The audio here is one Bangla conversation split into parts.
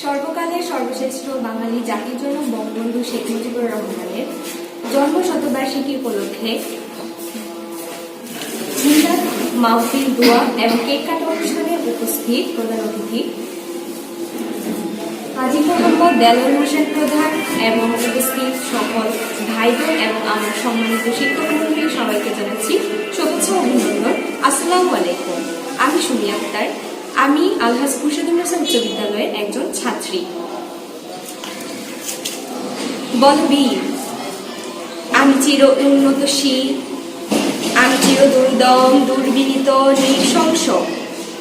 সর্বকালের সর্বশ্রেষ্ঠ বাঙালি জাতির জন্য বঙ্গবন্ধু শেখ মুজিবুর রহমানের জন্ম শতবার্ষিকী উপলক্ষে মিলাদ মাহফিল দোয়া এবং কেক কাটা অনুষ্ঠানে উপস্থিত প্রধান অতিথি হাজী মোহাম্মদ দেলোয়ার হোসেন প্রধান এবং উপস্থিত সকল ভাই বোন এবং আমার সম্মানিত শিক্ষক মণ্ডলী সবাইকে জানাচ্ছি শুভেচ্ছা ও অভিনন্দন। আসসালামু আলাইকুম। আমি সুমি আক্তার। আমি আলহাজ খুরশেদুন্নেসা উচ্চ বিদ্যালয়ের একজন ছাত্রী। বলবীর আমি চির উন্নতশীল, আমি চির দুর্দম দুর্বিনীত নৃশংস,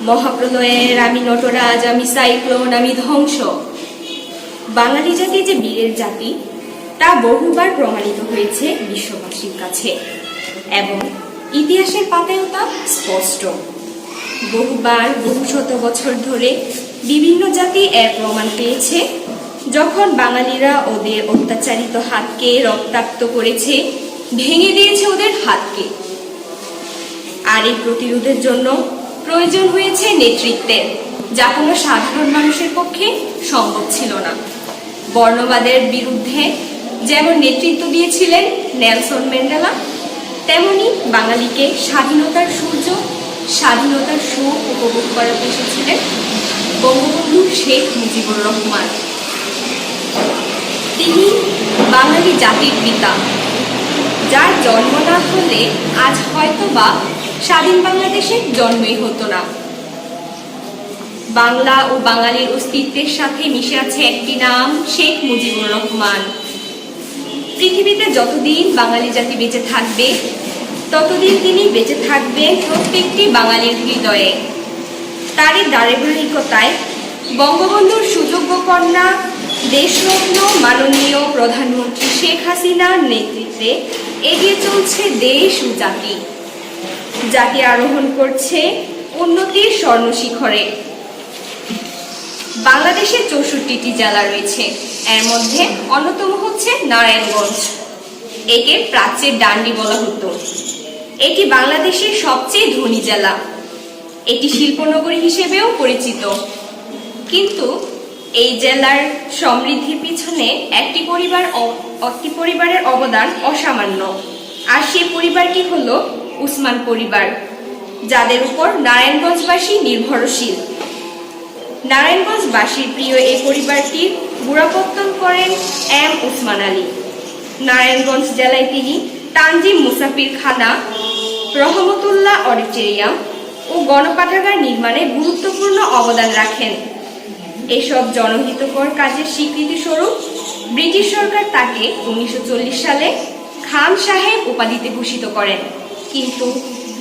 মহাপ্রলয়ের আমি নটরাজ, আমি সাইক্লোন, আমি ধ্বংস। বাঙালি জাতি যে বীরের জাতি তা বহুবার প্রমাণিত হয়েছে বিশ্ববাসীর কাছে এবং ইতিহাসের পাতায়ও তা স্পষ্ট। বহুবার বহু শত বছর ধরে বিভিন্ন জাতি এর প্রমাণ পেয়েছে। যখন বাঙালিরা ওদের অত্যাচারিত হাতকে রক্তাক্ত করেছে, ভেঙে দিয়েছে ওদের হাতকে। আর এই প্রতিরোধের জন্য প্রয়োজন হয়েছে নেতৃত্বের, যা কোনো সাধারণ মানুষের পক্ষে সম্ভব ছিল না। বর্ণবাদের বিরুদ্ধে যেমন নেতৃত্ব দিয়েছিলেন নেলসন ম্যান্ডেলা, তেমনি বাঙালিকে স্বাধীনতার সূর্য, স্বাধীনতার সুখ উপভোগ করাতে এসেছিলেন বঙ্গবন্ধু শেখ মুজিবুর রহমান। তিনি বাঙালি জাতির পিতা, যার জন্ম না হলে আজ হয়তোবা স্বাধীন বাংলাদেশের জন্মই হতো না। বাংলা ও বাঙালির অস্তিত্বের সাথে মিশে আছে একটি নাম, শেখ মুজিবুর রহমান। পৃথিবীতে যতদিন বাঙালি জাতি বেঁচে থাকবে, ততদিন তিনি বেঁচে থাকবেন প্রত্যেকটি বাঙালির হৃদয়ে। তারই ধারাবাহিকতায় বঙ্গবন্ধুর সুযোগ্য কন্যা, দেশরত্ন মাননীয় প্রধানমন্ত্রী শেখ হাসিনার নেতৃত্বে এগিয়ে চলছে দেশ ও জাতি। জাতি আরোহণ করছে উন্নতির স্বর্ণশিখরে। বাংলাদেশে 64টি জেলা রয়েছে, এর মধ্যে অন্যতম হচ্ছে নারায়ণগঞ্জ। একে প্রাচ্যের ডান্ডি বলা হতো। এটি বাংলাদেশের সবচেয়ে ধনী জেলা। এটি শিল্পনগরী হিসেবেও পরিচিত। কিন্তু এই জেলার সমৃদ্ধির পিছনে একটি পরিবারের অবদান অসামান্য। আর সেই পরিবারটি হলো উসমান পরিবার, যাদের উপর নারায়ণগঞ্জবাসী নির্ভরশীল। নারায়ণগঞ্জবাসীর প্রিয় এই পরিবারটির গোড়াপত্তন করেন এম ওসমান আলী। নারায়ণগঞ্জ জেলায় তিনি তানজিম মুসাফির খানা, রহমতুল্লাহ অডিটোরিয়াম ও গণপাঠাগার নির্মাণে গুরুত্বপূর্ণ অবদান রাখেন। এসব জনহিতকর কাজের স্বীকৃতি স্বরূপ ব্রিটিশ সরকার তাকে 1940 সালে খান সাহেব উপাধিতে ভূষিত করেন। কিন্তু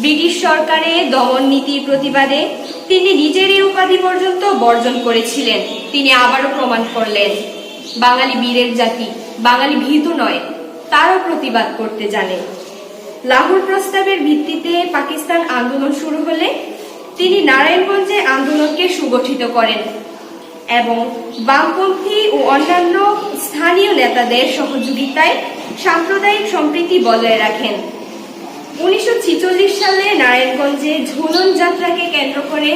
ব্রিটিশ সরকারের দমন নীতির প্রতিবাদে তিনি নিজের এই উপাধি পর্যন্ত বর্জন করেছিলেন। তিনি আবারও প্রমাণ করলেন, বাঙালি বীরের জাতি, বাঙালি ভীতু নয়, তারও প্রতিবাদ করতে জানে। লাহোর প্রস্তাবের ভিত্তিতে পাকিস্তান আন্দোলন শুরু হলে তিনি নারায়ণগঞ্জে আন্দোলনকে সুগঠিত করেন এবং বামপন্থী ও অন্যান্য স্থানীয় নেতাদের সহযোগিতায় সাম্প্রদায়িক সম্প্রীতি বজায় রাখেন। 1946 সালে নারায়ণগঞ্জে ঝুলন যাত্রাকে কেন্দ্র করে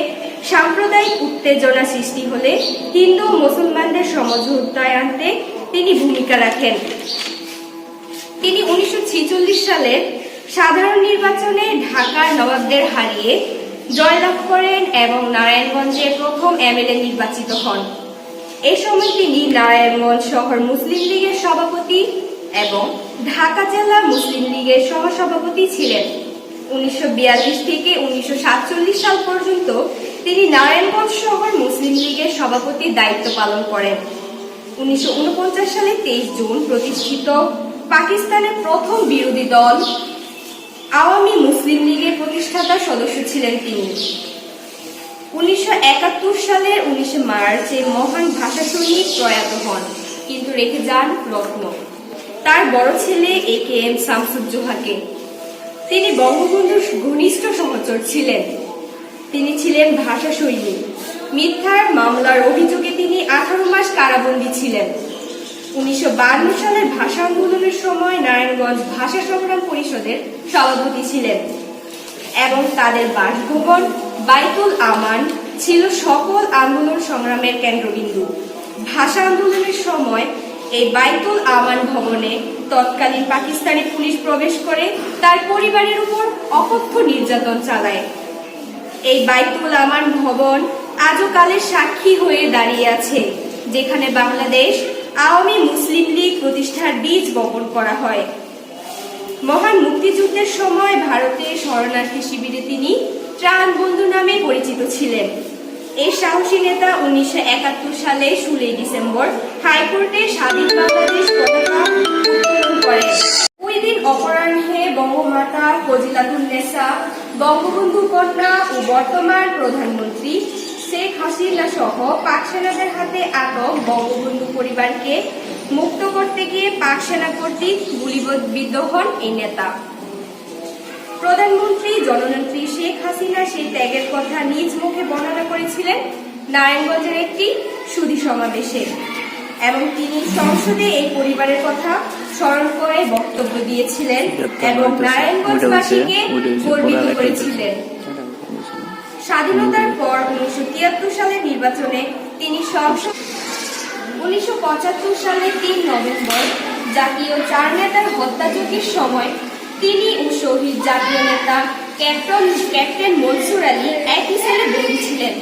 সাম্প্রদায়িক উত্তেজনা সৃষ্টি হলে হিন্দু মুসলমানদের সমঝোতায় আনতে তিনি ভূমিকা রাখেন। তিনি 1946 সালের সাধারণ নির্বাচনে ঢাকার নবাবদের হারিয়ে জয়লাভ করেন এবং নারায়ণগঞ্জে প্রথম এমএলএ নির্বাচিত হন। এ সময় তিনি নারায়ণগঞ্জ শহর মুসলিম লীগের সভাপতি এবং ঢাকা জেলা মুসলিম লীগের সহসভাপতি ছিলেন। 1942 থেকে 1947 সাল পর্যন্ত তিনি নারায়ণগঞ্জ শহর মুসলিম লীগের সভাপতির দায়িত্ব পালন করেন। 1949 সালে 23 জুন প্রতিষ্ঠিত পাকিস্তানের প্রথম বিরোধী দল আওয়ামী মুসলিম লীগের প্রতিষ্ঠাতা সদস্য ছিলেন তিনি। 1971 সালের 19 মার্চে মহান ভাষা সৈনিক প্রয়াত হন, কিন্তু রেখে যান রত্ন, তার বড় ছেলে AKM শামসুজ্জোহাকে। তিনি বঙ্গবন্ধুর ঘনিষ্ঠ সহচর ছিলেন। তিনি ছিলেন ভাষা সৈনিক। মিথ্যার মামলার অভিযোগে তিনি 18 মাস কারাবন্দী ছিলেন। 1952 সালের ভাষা আন্দোলনের সময় নারায়ণগঞ্জ ভাষা সংগ্রাম পরিষদের সভাপতি ছিলেন এবং তাদের বাসভবন বাইতুল আমান ছিল সকল আন্দোলন সংগ্রামের কেন্দ্রবিন্দু। ভাষা আন্দোলনের সময় এই বাইতুল আমান ভবনে তৎকালীন পাকিস্তানি পুলিশ প্রবেশ করে তার পরিবারের উপর অকথ্য নির্যাতন চালায়। এই বাইতুল আমান ভবন আজও কালের সাক্ষী হয়ে দাঁড়িয়ে আছে, যেখানে বাংলাদেশ আওয়ামী মুসলিম লীগ প্রতিষ্ঠার বীজ বপন করা হয়। মহান মুক্তিযুদ্ধের সময় ভারতের শরণার্থী শিবিরে তিনি ত্রাণ বন্ধু নামে পরিচিত ছিলেন। এই সাহসী নেতা 1971 সালে 16 ডিসেম্বর হাইকোর্টে স্বাধীন বাংলাদেশ পতাকা উত্তোলন করেন। ওই দিন অপরাহ্নে বঙ্গমাতা ফজিলাতুন্নেসা, বঙ্গবন্ধু কন্যা ও বর্তমান প্রধানমন্ত্রী শেখ হাসিনা সহ পাক সেনাদের হাতে আটক বঙ্গবন্ধু পরিবারকে মুক্ত করতে গিয়ে পাক সেনা কর্তৃক গুলিবিদ্ধ হন এই নেতা। প্রধানমন্ত্রী জননেত্রী শেখ হাসিনা সেই ত্যাগের কথা নিজ মুখে বর্ণনা করেছিলেন নারায়ণগঞ্জের একটি সুধী সমাবেশে, এবং তিনি সংসদে এই পরিবারের কথা স্মরণ করে বক্তব্য দিয়েছিলেন এবং নারায়ণগঞ্জবাসীকে গর্বিত করেছিলেন। স্বাধীনতার পর 1973 সালের নির্বাচনে তিনি সংসদ 1975 সালের 3 নভেম্বর জাতীয় 4 নেতার হত্যাযজ্ঞের সময় তিনি ও শহীদ জাতীয় নেতা ক্যাপ্টেন মনসুর আলী একই সেলে বন্দী ছিলেন।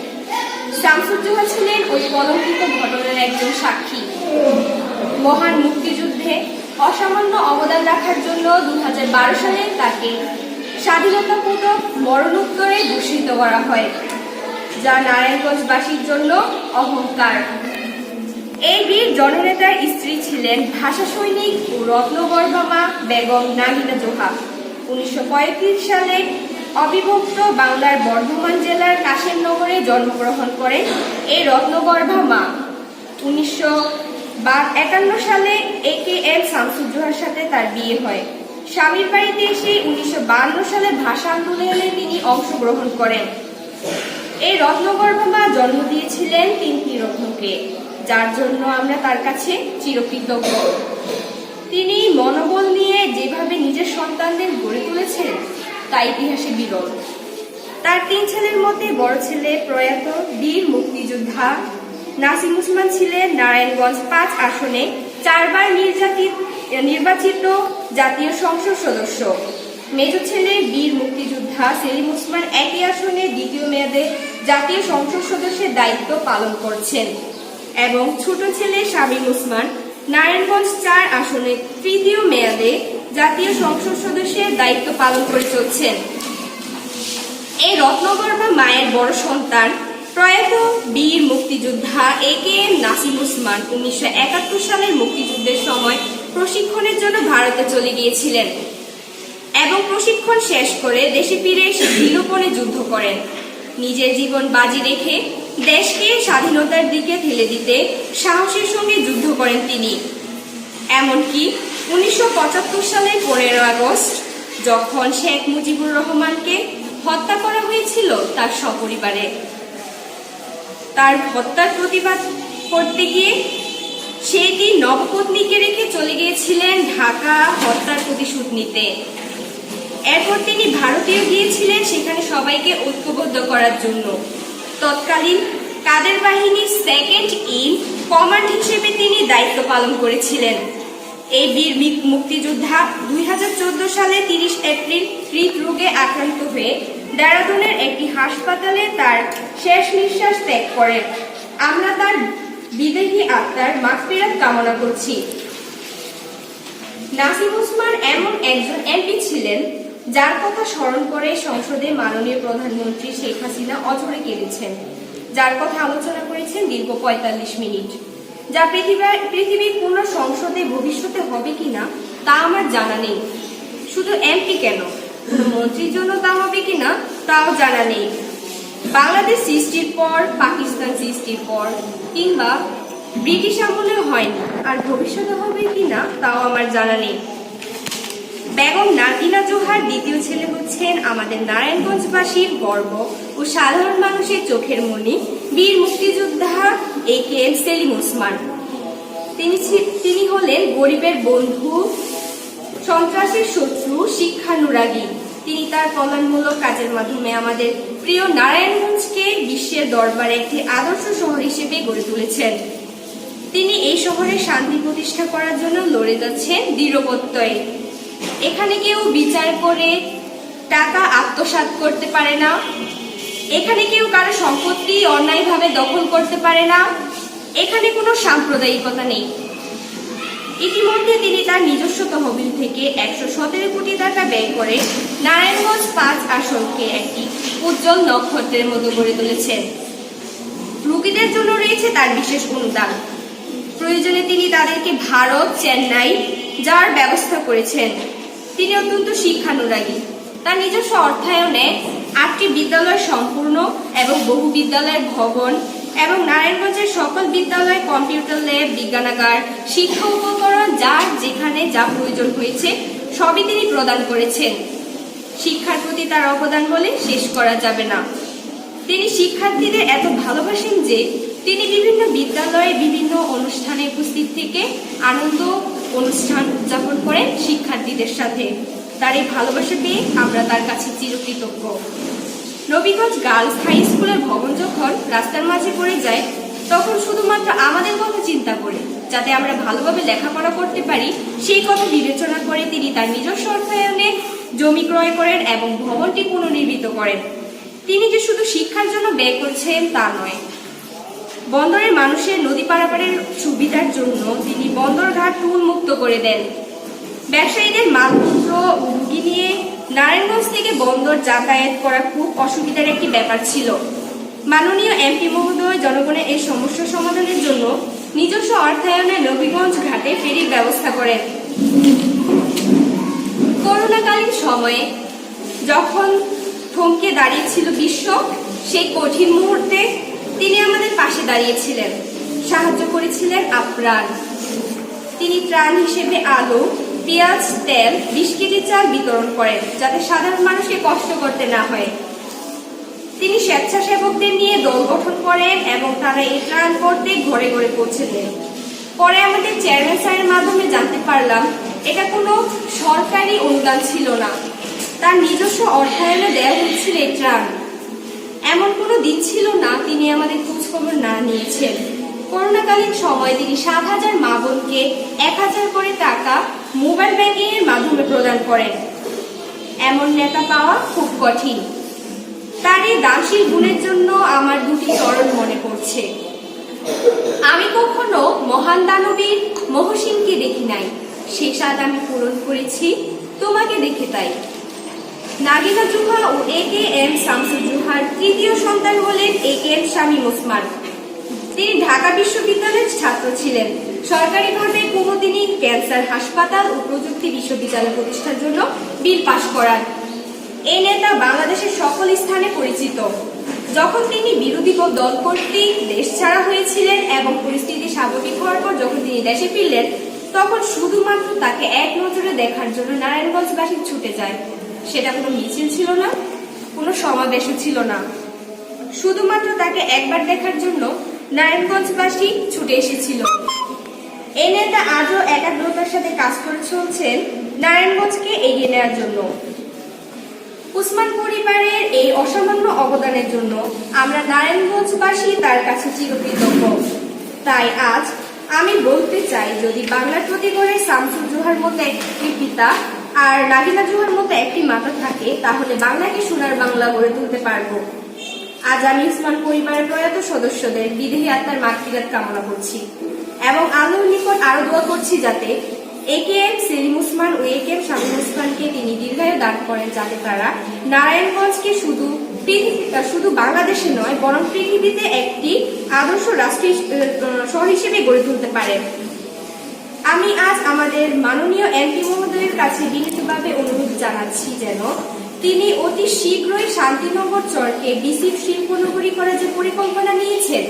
শামসুজ্জোহা ছিলেন ওই কলঙ্কিত ঘটনার একজন সাক্ষী। মহান মুক্তিযুদ্ধে অসামান্য অবদান রাখার জন্য 2012 সালে তাকে স্বাধীনতা পদক মরণোত্তরে ভূষিত করা হয়, যা নারায়ণগঞ্জবাসীর জন্য অহংকার। এই বীর জননেতার স্ত্রী ছিলেন ভাষা সৈনিক ও রত্নগর্ভা মা বেগম নাগিনা জোহা। 1935 সালে অবিভক্ত বাংলার বর্ধমান জেলার কাশেমনগরে জন্মগ্রহণ করেন এই রত্নগর্ভা মা। 1951 সালে AKM শামসুজ্জোহার সাথে তার বিয়ে হয়। স্বামীর বাড়িতে এসে 1952 সালে ভাষা আন্দোলনে তিনি অংশগ্রহণ করেন। এই রত্নগর্ভা মা জন্ম দিয়েছিলেন 3টি রত্নকে, যার জন্য আমরা তার কাছে চিরকৃতজ্ঞ। তিনি মনোবল নিয়ে যেভাবে নিজের সন্তানদের গড়ে তুলেছেন তা ইতিহাসে বিরল। তার 3 ছেলের মধ্যে বড় ছেলে প্রয়াত বীর মুক্তিযোদ্ধা নাসিম উসমান ছিলেন নারায়ণগঞ্জ 5 আসনে 4 বার নির্বাচিত জাতীয় সংসদ সদস্য। মেজ ছেলে বীর মুক্তিযোদ্ধা সেলিম উসমান একই আসনে 2য় মেয়াদে জাতীয় সংসদ সদস্যের দায়িত্ব পালন করছেন, এবং ছোট ছেলে শামীম উসমান নারায়ণগঞ্জ 4 আসনে 3য় মেয়াদে জাতীয় সংসদ সদস্যের দায়িত্ব পালন করে চলছেন। এই রত্নগর্ভা মায়ের বড় সন্তান প্রয়াত বীর মুক্তিযোদ্ধা AKM নাসিম উসমান 1971 সালের মুক্তিযুদ্ধের সময় প্রশিক্ষণের জন্য ভারতে চলে গিয়েছিলেন এবং প্রশিক্ষণ শেষ করে দেশে ফিরে এসে দৃঢ়পণে যুদ্ধ করেন। নিজের জীবন বাজি রেখে দেশকে স্বাধীনতার দিকে ঠেলে দিতে সাহসের সঙ্গে যুদ্ধ করেন তিনি। এমনকি 1975 সালের 15 আগস্ট যখন শেখ মুজিবুর রহমানকে হত্যা করা হয়েছিল তার সপরিবারে, তার হত্যার প্রতিবাদ করতে গিয়ে সেই দিন নবপত্নীকে রেখে চলে গিয়েছিলেন ঢাকা হত্যার প্রতিশোধ নিতে। এরপর তিনি ভারতীয় গিয়েছিলেন সেখানে সবাইকে ঐক্যবদ্ধ করার জন্য। তৎকালীন কাদের বাহিনীর 2nd ইন কমান্ড হিসেবে তিনি দায়িত্ব পালন করেছিলেন। এই বীর মুক্তিযোদ্ধা 2014 সালে 30 এপ্রিল হৃদরোগে আক্রান্ত হয়ে দেরাদুনের একটি হাসপাতালে তার শেষ নিঃশ্বাস ত্যাগ করেন। আমরা তার বিদেহী আত্মার মাগফিরাত কামনা করছি। নাসিম উসমান এমন একজন এমপি ছিলেন যার কথা স্মরণ করে সংসদে মাননীয় প্রধানমন্ত্রী শেখ হাসিনা অঝরে কেঁদেছেন, যার কথা আলোচনা করেছেন দীর্ঘ 45 মিনিট, যা পৃথিবীর পূর্ণ সংসদে ভবিষ্যতে হবে কিনা তা আমার জানা নেই। শুধু এমপি কেন, কোনো মন্ত্রীর জন্য তা হবে কিনা তাও জানা নেই। বাংলাদেশ সৃষ্টির পর, পাকিস্তান সৃষ্টির পর, কিংবা ব্রিটিশ আমলেও হয়নি, আর ভবিষ্যতে হবে কিনা তাও আমার জানা নেই। বেগম নাগিনা জোহার 2য় ছেলে হচ্ছেন আমাদের নারায়ণগঞ্জবাসীর গর্ব ও সাধারণ মানুষের চোখের মণি বীর মুক্তিযোদ্ধা AKM সেলিম উসমান। তিনি হলেন গরিবের বন্ধু, সন্ত্রাসের শত্রু, শিক্ষানুরাগী। তিনি তার কল্যাণমূলক কাজের মাধ্যমে আমাদের প্রিয় নারায়ণগঞ্জকে বিশ্বের দরবারে একটি আদর্শ শহর হিসেবে গড়ে তুলেছেন। তিনি এই শহরে শান্তি প্রতিষ্ঠা করার জন্য লড়ে যাচ্ছেন দৃঢ়প্রত্যয়ে। এখানে কেউ বিচার করে টাকা আত্মসাৎ করতে পারে না, এখানে কেউ কারো সম্পত্তি অন্যায়ভাবে দখল করতে পারে না, এখানে কোনো সাম্প্রদায়িকতা নেই। ইতিমধ্যে তিনি তার নিজস্ব তহবিল থেকে 117 কোটি টাকা ব্যয় করে নারায়ণগঞ্জ 5 আসনকে একটি উজ্জ্বল নক্ষত্রের মতো গড়ে তুলেছেন। রোগীদের জন্য রয়েছে তার বিশেষ অনুদান। প্রয়োজনে তিনি তাদেরকে ভারত, চেন্নাই যাওয়ার ব্যবস্থা করেছেন। তিনি অত্যন্ত শিক্ষানুরাগী। তার নিজস্ব অর্থায়নে 8টি বিদ্যালয় সম্পূর্ণ এবং বহু বিদ্যালয়ের ভবন এবং নারায়ণগঞ্জের সকল বিদ্যালয়ে কম্পিউটার ল্যাব, বিজ্ঞানাগার, শিক্ষা উপকরণ যার যেখানে যা প্রয়োজন হয়েছে সবই তিনি প্রদান করেছেন। শিক্ষার প্রতি তার অবদান বলে শেষ করা যাবে না। তিনি শিক্ষার্থীদের এত ভালোবাসেন যে তিনি বিভিন্ন বিদ্যালয়ে বিভিন্ন অনুষ্ঠানে উপস্থিত থেকে আনন্দ অনুষ্ঠান উদযাপন করেন শিক্ষার্থীদের সাথে। তার এই ভালোবাসা পেয়ে আমরা তার কাছে চিরকৃতজ্ঞ। নবীগঞ্জ গার্লস হাই স্কুলের ভবন যখন রাস্তার মাঝে পড়ে যায় তখন শুধুমাত্র আমাদের কথা চিন্তা করে যাতে আমরা ভালোভাবে লেখাপড়া করতে পারি সেই কথা বিবেচনা করে তিনি তার নিজস্ব অর্থায়নে জমি ক্রয় করেন এবং ভবনটি পুনর্নির্মিত করেন। তিনি যে শুধু শিক্ষার জন্য ব্যয় করছেন তা নয়, বন্দরের মানুষের নদী পারাপারের সুবিধার জন্য তিনি বন্দরঘাট উন্মুক্ত করে দেন। ব্যবসায়ীদের মালপত্র রুগী নিয়ে নারায়ণগঞ্জ থেকে বন্দর যাতায়াত করা খুব অসুবিধার একটি ব্যাপার ছিল। মাননীয় এমপি মহোদয় জনগণের এই সমস্যা সমাধানের জন্য নিজস্ব অর্থায়নে নবীগঞ্জ ঘাটে ফেরির ব্যবস্থা করেন। করোনাকালীন সময়ে যখন থমকে দাঁড়িয়েছিল বিশ্ব, সেই কঠিন মুহূর্তে তিনি আমাদের পাশে দাঁড়িয়েছিলেন, সাহায্য করেছিলেন আপ্রাণ। তিনি ত্রাণ হিসেবে আলু, পেঁয়াজ, তেল, 20 কেজি চাল বিতরণ করেন যাতে সাধারণ মানুষকে কষ্ট করতে না হয়। তিনি স্বেচ্ছাসেবকদের নিয়ে দল গঠন করেন এবং তারা এই ত্রাণ করতে ঘরে ঘরে পৌঁছে দেন। পরে আমাদের চেয়ারম্যান স্যারের মাধ্যমে জানতে পারলাম এটা কোনো সরকারি অনুদান ছিল না, তার নিজস্ব অর্থায়নে দেওয়া হয়েছিল এই ত্রাণ। এমন কোনো দিন ছিল না তিনি আমাদের খোঁজখবর না নিয়েছেন। করোনাকালীন সময় তিনি 7,000 মা বোনকে 1,000 করে টাকা মোবাইল ব্যাংকিং এর মাধ্যমে প্রদান করেন। এমন নেতা পাওয়া খুব কঠিন। তার এই দানশীল গুণের জন্য আমার দুটি চরণ মনে পড়ছে। আমি কখনো মহান দানবীর মহসিনকে দেখি নাই, সে স্বাদ আমি পূরণ করেছি তোমাকে দেখে তাই। নাগিনা জুহা ও AKM শামসুল জুহার তৃতীয় সন্তান হলেন AKM শামীম ওসমান। তিনি ঢাকা বিশ্ববিদ্যালয়ের ছাত্র ছিলেন। সরকারিভাবে কুমুদিনী ক্যান্সার হাসপাতাল ও প্রযুক্তি বিশ্ববিদ্যালয় প্রতিষ্ঠার জন্য বিল পাশ করান। এই নেতা বাংলাদেশের সকল স্থানে পরিচিত। যখন তিনি বিরোধী দল কর্তৃক দেশ ছাড়া হয়েছিলেন এবং পরিস্থিতি স্বাভাবিক হওয়ার পর যখন তিনি দেশে ফিরলেন তখন শুধুমাত্র তাকে এক নজরে দেখার জন্য নারায়ণগঞ্জবাসী ছুটে যায়। সেটা কোনো মিছিল ছিল না, কোনো সমাবেশও ছিল না, শুধুমাত্র তাকে একবার দেখার জন্য নারায়ণগঞ্জবাসী ছুটে এসেছিল। এই নেতা আজও একাগ্রতার সাথে কাজ করে চলছেন নারায়ণগঞ্জকে এগিয়ে নেওয়ার জন্য। উসমান পরিবারের এই অসামান্য অবদানের জন্য আমরা নারায়ণগঞ্জবাসী তার কাছে চিরকৃতজ্ঞ। তাই আজ আমি বলতে চাই, যদি বাংলার প্রতি করে শামসুল জুহার মতো একটি পিতা আর নাগিনা জুহার মতো একটি মাতা থাকে তাহলে বাংলাকে সোনার বাংলা গড়ে তুলতে পারবো। আজ আমি উসমান পরিবারের প্রয়াত সদস্যদের বিদেহী আত্মার মাগফিরাত কামনা করছি এবং আল্লাহর নিকট আরো দোয়া করছি যাতে AKM সেলিম ওসমান ও AKM শামীম ওসমানকে তিনি দীর্ঘায়ু দান করেন, যাতে তারা নারায়ণগঞ্জকে শুধু বাংলাদেশে নয় বরং পৃথিবীতে একটি আদর্শ রাষ্ট্রীয় শহর হিসেবে গড়ে তুলতে পারে। আমি আজ আমাদের মাননীয় এমপি মহোদয়ের কাছে বিনীতভাবে অনুরোধ জানাচ্ছি যেন তিনি অতি শীঘ্রই শান্তিনগর চরকে ডিসি শিল্পনগরী করার যে পরিকল্পনা নিয়েছেন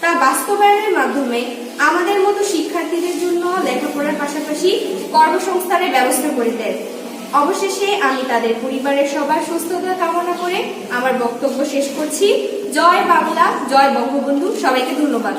তা বাস্তবায়নের মাধ্যমে আমাদের মতো শিক্ষার্থীদের জন্য লেখাপড়ার পাশাপাশি কর্মসংস্থানের ব্যবস্থা করে দেন। অবশেষে আমি তাদের পরিবারের সবার সুস্থতা কামনা করে আমার বক্তব্য শেষ করছি। জয় বাংলা, জয় বঙ্গবন্ধু। সবাইকে ধন্যবাদ।